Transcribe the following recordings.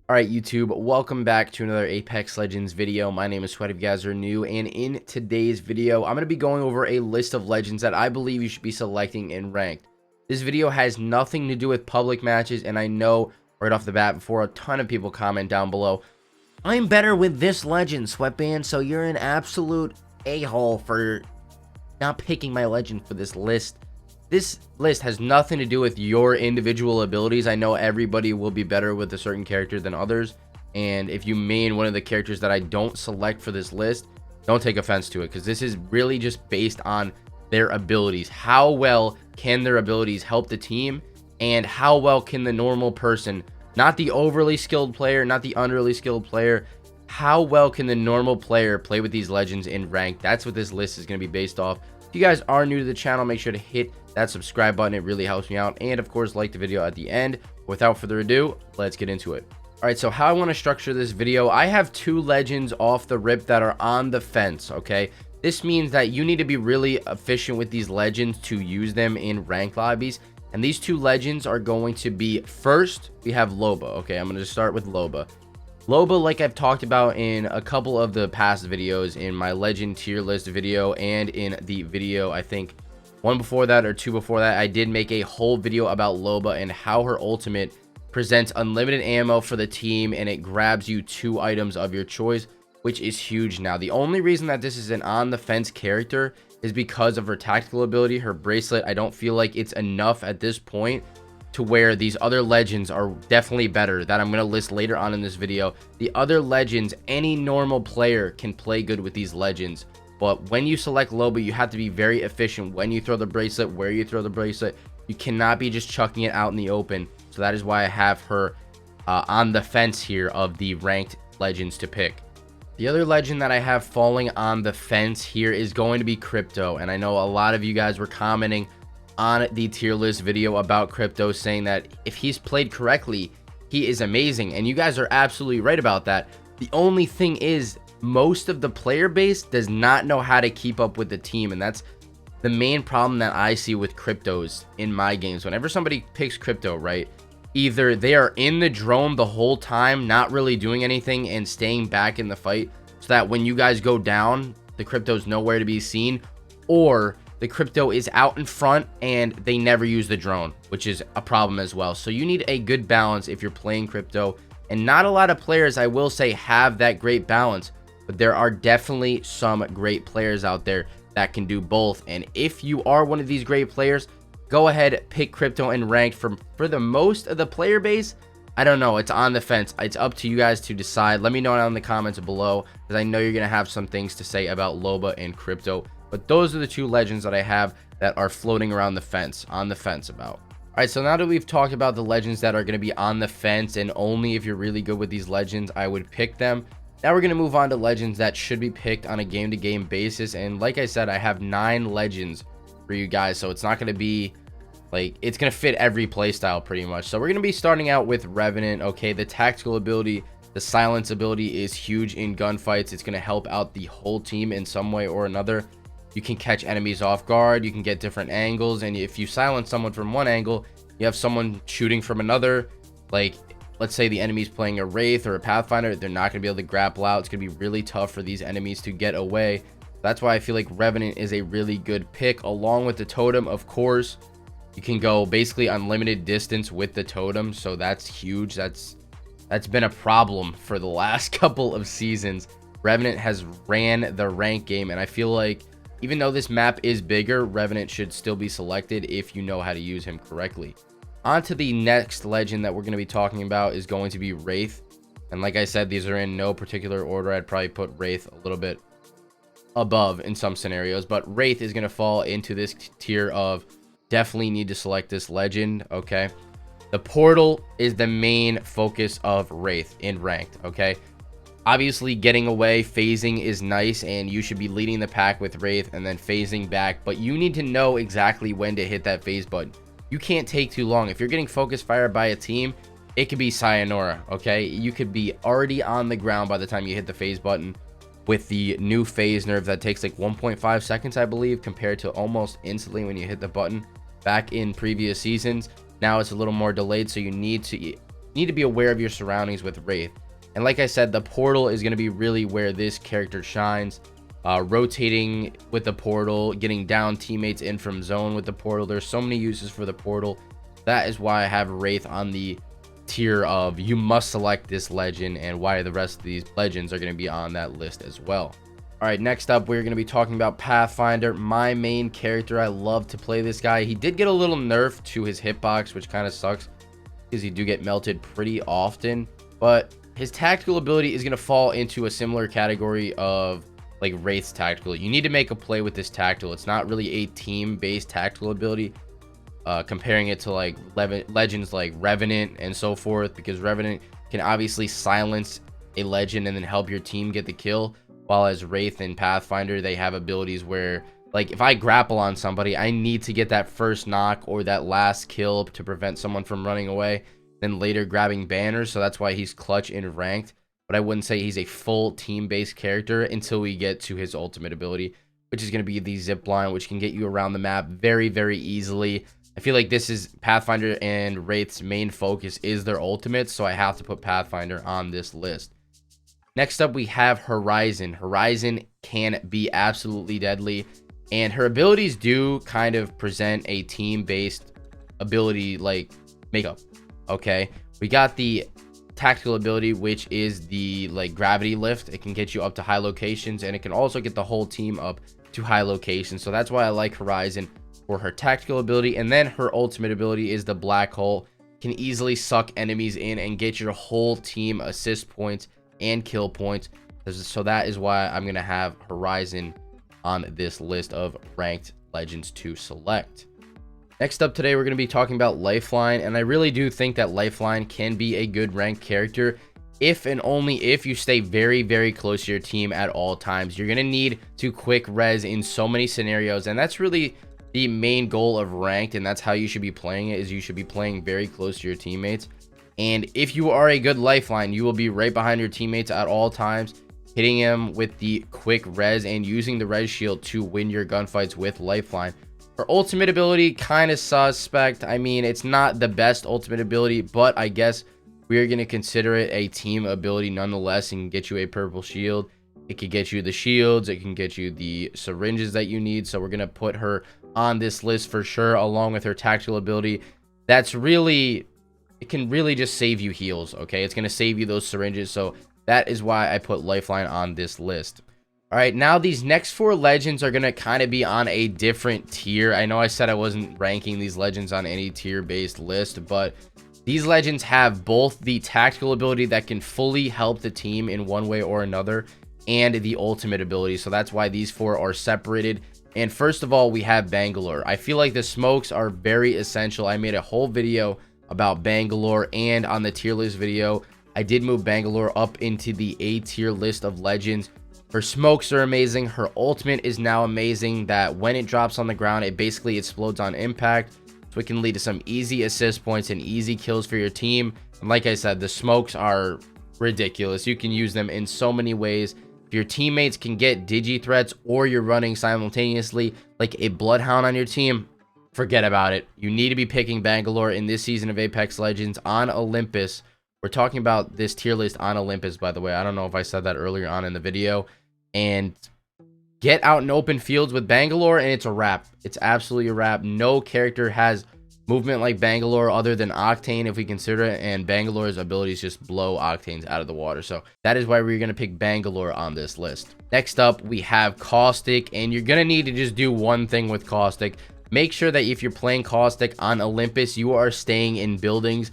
Alright YouTube, welcome back to another Apex Legends video. My name is Sweat if you guys are new, and in today's video, I'm going to be going over a list of legends that I believe you should be selecting in ranked. This video has nothing to do with public matches, and I know right off the bat before a ton of people comment down below, I'm better with this legend, Sweatband, so you're an absolute a-hole for not picking my legend for this list. This list has nothing to do with your individual abilities. I know everybody will be better with a certain character than others, and if you main one of the characters that I don't select for this list, don't take offense to it, because this is really just based on their abilities. How well can their abilities help the team, and how well can the normal person, not the overly skilled player, not the underly skilled player, how well can the normal player play with these legends in rank? That's what this list is going to be based off. If you guys are new to the channel, make sure to hit that subscribe button. It really helps me out, and of course like the video at the end. Without further ado, let's get into it. All right, so how I want to structure this video, I have two legends off the rip that are on the fence. Okay, this means that you need to be really efficient with these legends to use them in rank lobbies, and these two legends are going to be, first we have Loba. Okay, I'm going to start with Loba. Loba, like I've talked about in a couple of the past videos, in my legend tier list video and in the video, I think one before that or two before that, I did make a whole video about Loba and how her ultimate presents unlimited ammo for the team, and it grabs you 2 items of your choice, which is huge. Now, the only reason that this is an on the fence character is because of her tactical ability. Her bracelet, I don't feel like it's enough at this point to where these other legends are definitely better, that I'm going to list later on in this video. The other legends, any normal player can play good with these legends, but when you select Loba, you have to be very efficient when you throw the bracelet, where you throw the bracelet. You cannot be just chucking it out in the open. So that is why I have her on the fence here of the ranked legends to pick. The other legend that I have falling on the fence here is going to be Crypto, and I know a lot of you guys were commenting on the tier list video about Crypto, saying that if he's played correctly, he is amazing, and you guys are absolutely right about that. The only thing is, most of the player base does not know how to keep up with the team, and that's the main problem that I see with Cryptos in my games. Whenever somebody picks Crypto, right, either they are in the drone the whole time, not really doing anything and staying back in the fight, so that when you guys go down, the Crypto's nowhere to be seen, or the Crypto is out in front and they never use the drone, which is a problem as well. So you need a good balance if you're playing Crypto, and not a lot of players, I will say, have that great balance, but there are definitely some great players out there that can do both. And if you are one of these great players, go ahead, pick Crypto and ranked. For the most of the player base, I don't know, it's on the fence. It's up to you guys to decide. Let me know down in the comments below, because I know you're gonna have some things to say about Loba and Crypto. But those are the two legends that I have that are floating around the fence, on the fence about. All right, so now that we've talked about the legends that are going to be on the fence, and only if you're really good with these legends, I would pick them. Now we're going to move on to legends that should be picked on a game-to-game basis. And like I said, I have 9 legends for you guys, so it's not going to be like, it's going to fit every playstyle pretty much. So we're going to be starting out with Revenant. Okay, the tactical ability, the silence ability is huge in gunfights. It's going to help out the whole team in some way or another. You can catch enemies off guard, you can get different angles, and if you silence someone from one angle, you have someone shooting from another. Like, let's say the enemy's playing a Wraith or a Pathfinder, they're not going to be able to grapple out. It's going to be really tough for these enemies to get away. That's why I feel like Revenant is a really good pick, along with the Totem. Of course, you can go basically unlimited distance with the Totem, so that's huge. That's been a problem for the last couple of seasons. Revenant has ran the rank game, and I feel like even though this map is bigger, Revenant should still be selected if you know how to use him correctly. On to the next legend that we're going to be talking about is going to be Wraith. And like I said, these are in no particular order. I'd probably put Wraith a little bit above in some scenarios, but Wraith is going to fall into this tier of definitely need to select this legend. Okay, the portal is the main focus of Wraith in ranked. Okay, obviously getting away, phasing is nice, and you should be leading the pack with Wraith and then phasing back, but you need to know exactly when to hit that phase button. You can't take too long. If you're getting focus fired by a team, it could be sayonara. Okay, you could be already on the ground by the time you hit the phase button. With the new phase nerf, that takes like 1.5 seconds, I believe, compared to almost instantly when you hit the button back in previous seasons. Now it's a little more delayed, so you need to you need to be aware of your surroundings with Wraith. And like I said, the portal is going to be really where this character shines. Rotating with the portal, getting down teammates in from zone with the portal. There's so many uses for the portal. That is why I have Wraith on the tier of you must select this legend, and why the rest of these legends are going to be on that list as well. All right, next up, we're going to be talking about Pathfinder, my main character. I love to play this guy. He did get a little nerf to his hitbox, which kind of sucks because he do get melted pretty often, but his tactical ability is going to fall into a similar category of like Wraith's tactical. You need to make a play with this tactical. It's not really a team-based tactical ability, comparing it to like legends like Revenant and so forth, because Revenant can obviously silence a legend and then help your team get the kill, while as Wraith and Pathfinder, they have abilities where, like, if I grapple on somebody, I need to get that first knock or that last kill to prevent someone from running away, then later grabbing banners. So that's why he's clutch in ranked, but I wouldn't say he's a full team-based character until we get to his ultimate ability, which is going to be the zip line, which can get you around the map very, very easily. I feel like this is Pathfinder and Wraith's main focus is their ultimates, so I have to put Pathfinder on this list. Next up, we have Horizon. Horizon can be absolutely deadly, and her abilities do kind of present a team-based ability like makeup. Okay, we got the tactical ability, which is the like gravity lift. It can get you up to high locations, and it can also get the whole team up to high locations. So that's why I like Horizon for her tactical ability. And then her ultimate ability is the black hole. Can easily suck enemies in and get your whole team assist points and kill points. So that is why I'm gonna have Horizon on this list of ranked legends to select. Next up today, we're going to be talking about Lifeline, and I really do think that Lifeline can be a good ranked character if and only if you stay very, very close to your team at all times. You're going to need to quick res in so many scenarios, and that's really the main goal of ranked, and that's how you should be playing it, is you should be playing very close to your teammates. And if you are a good Lifeline, you will be right behind your teammates at all times, hitting them with the quick res and using the res shield to win your gunfights with Lifeline. Her ultimate ability, kind of suspect. I mean, it's not the best ultimate ability, but I guess we are going to consider it a team ability nonetheless, and get you a purple shield. It can get you the shields. It can get you the syringes that you need. So we're going to put her on this list for sure, along with her tactical ability. That's really, it can really just save you heals, okay? It's going to save you those syringes. So that is why I put Lifeline on this list. All right, now these next four legends are going to kind of be on a different tier. I know I said I wasn't ranking these legends on any tier-based list, but these legends have both the tactical ability that can fully help the team in one way or another, and the ultimate ability. So that's why these four are separated. And first of all, we have Bangalore. I feel like the smokes are very essential. I made a whole video about Bangalore, and on the tier list video, I did move Bangalore up into the A tier list of legends. Her smokes are amazing. Her ultimate is now amazing, that when it drops on the ground, it basically explodes on impact. So it can lead to some easy assist points and easy kills for your team. And like I said, the smokes are ridiculous. You can use them in so many ways. If your teammates can get digi threats, or you're running simultaneously like a Bloodhound on your team, forget about it. You need to be picking Bangalore in this season of Apex Legends on Olympus. We're talking about this tier list on Olympus, by the way. I don't know if I said that earlier on in the video. And get out in open fields with Bangalore, and it's a wrap. It's absolutely a wrap. No character has movement like Bangalore other than Octane, if we consider it. And Bangalore's abilities just blow Octanes out of the water. So that is why we're going to pick Bangalore on this list. Next up, we have Caustic. And you're going to need to just do one thing with Caustic. Make sure that if you're playing Caustic on Olympus, you are staying in buildings.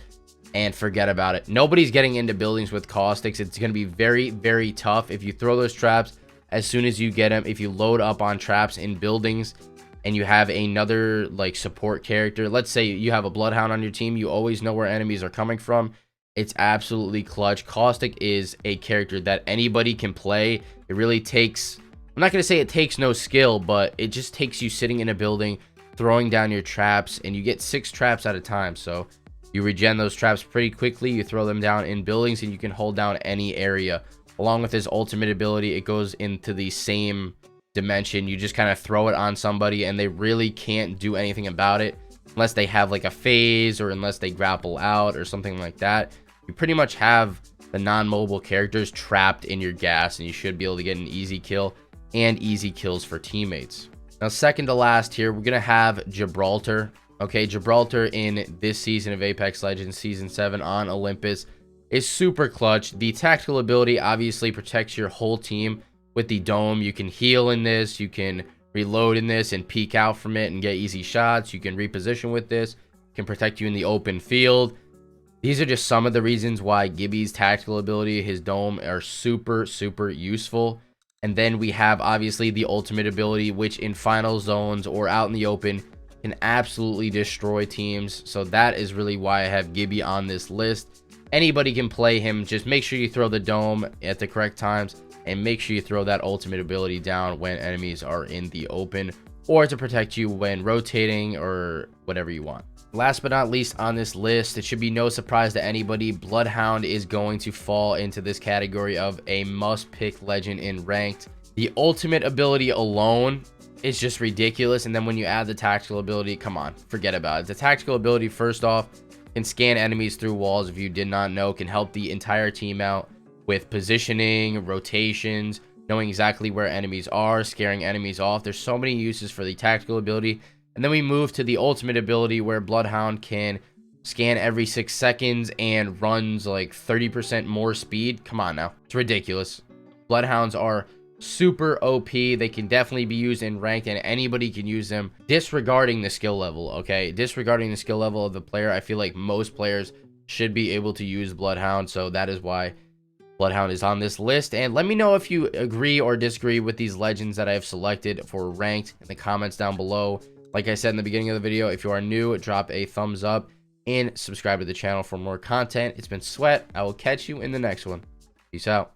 And forget about it. Nobody's getting into buildings with Caustics. It's going to be very, very tough if you throw those traps as soon as you get them. If you load up on traps in buildings and you have another like support character, let's say you have a Bloodhound on your team, you always know where enemies are coming from. It's absolutely clutch. Caustic is a character that anybody can play. It really takes, I'm not going to say it takes no skill, but it just takes you sitting in a building, throwing down your traps, and you get 6 traps at a time. So you regen those traps pretty quickly. You throw them down in buildings, and you can hold down any area. Along with his ultimate ability, it goes into the same dimension. You just kind of throw it on somebody, and they really can't do anything about it unless they have like a phase, or unless they grapple out or something like that. you pretty much have the non-mobile characters trapped in your gas, and you should be able to get an easy kill and easy kills for teammates. Now, second to last here, we're going to have Gibraltar. Okay, Gibraltar in this season of Apex Legends, Season 7 on Olympus, is super clutch. The tactical ability obviously protects your whole team with the dome. You can heal in this, you can reload in this and peek out from it and get easy shots. You can reposition with this, can protect you in the open field. These are just some of the reasons why Gibby's tactical ability, his dome, are super useful. And then we have obviously the ultimate ability, which in final zones or out in the open can absolutely destroy teams. So that is really why I have Gibby on this list. Anybody can play him. Just make sure you throw the dome at the correct times, and make sure you throw that ultimate ability down when enemies are in the open, or to protect you when rotating or whatever you want. Last but not least on this list, it should be no surprise to anybody, Bloodhound is going to fall into this category of a must-pick legend in ranked. The ultimate ability alone is just ridiculous, and then when you add the tactical ability, come on, forget about it. The tactical ability, first off, can scan enemies through walls. If you did not know, can help the entire team out with positioning, rotations, knowing exactly where enemies are, scaring enemies off. There's so many uses for the tactical ability. And then we move to the ultimate ability, where Bloodhound can scan every 6 seconds and runs like 30% more speed. Come on now, it's ridiculous. Bloodhounds are super OP. They can definitely be used in ranked, and anybody can use them, disregarding the skill level. Okay, disregarding the skill level of the player, I feel like most players should be able to use Bloodhound. So that is why Bloodhound is on this list. And let me know if you agree or disagree with these legends that I have selected for ranked in the comments down below. Like I said in the beginning of the video, if you are new, drop a thumbs up and subscribe to the channel for more content. It's been Sweat. I will catch you in the next one. Peace out.